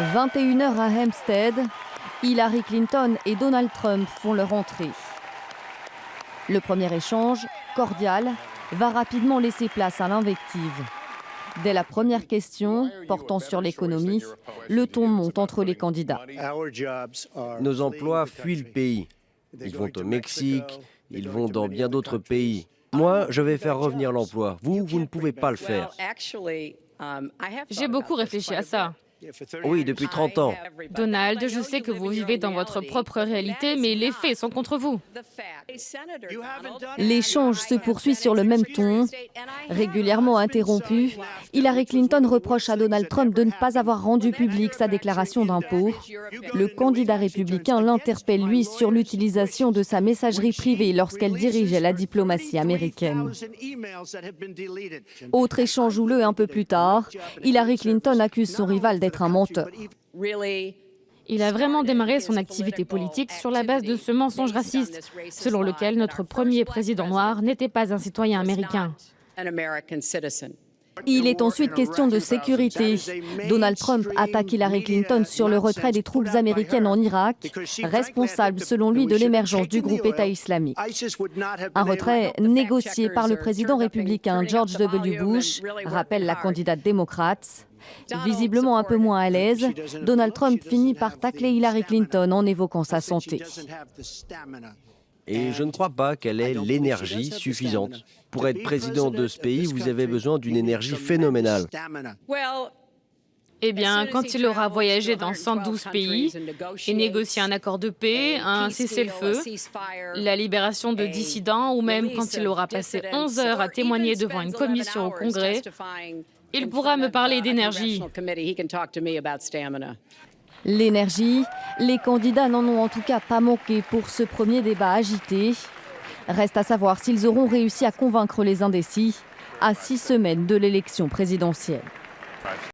21h à Hempstead, Hillary Clinton et Donald Trump font leur entrée. Le premier échange, cordial, va rapidement laisser place à l'invective. Dès la première question, portant sur l'économie, le ton monte entre les candidats. Nos emplois fuient le pays. Ils vont au Mexique, ils vont dans bien d'autres pays. Moi, je vais faire revenir l'emploi. Vous ne pouvez pas le faire. J'ai beaucoup réfléchi à ça. Oui, depuis 30 ans. Donald, je sais que vous vivez dans votre propre réalité, mais les faits sont contre vous. L'échange se poursuit sur le même ton. Régulièrement interrompu, Hillary Clinton reproche à Donald Trump de ne pas avoir rendu publique sa déclaration d'impôt. Le candidat républicain l'interpelle, lui, sur l'utilisation de sa messagerie privée lorsqu'elle dirigeait la diplomatie américaine. Autre échange houleux un peu plus tard, Hillary Clinton accuse son rival d'être un menteur. Il a vraiment démarré son activité politique sur la base de ce mensonge raciste, selon lequel notre premier président noir n'était pas un citoyen américain. Il est ensuite question de sécurité. Donald Trump attaque Hillary Clinton sur le retrait des troupes américaines en Irak, responsable selon lui de l'émergence du groupe État islamique. Un retrait négocié par le président républicain George W. Bush, rappelle la candidate démocrate. Visiblement un peu moins à l'aise, Donald Trump finit par tacler Hillary Clinton en évoquant sa santé. Et je ne crois pas qu'elle ait l'énergie suffisante. Pour être président de ce pays, vous avez besoin d'une énergie phénoménale. Eh bien, quand il aura voyagé dans 112 pays et négocié un accord de paix, un cessez-le-feu, la libération de dissidents, ou même quand il aura passé 11 heures à témoigner devant une commission au Congrès, il pourra me parler d'énergie. L'énergie, les candidats n'en ont en tout cas pas manqué pour ce premier débat agité. Reste à savoir s'ils auront réussi à convaincre les indécis à 6 semaines de l'élection présidentielle.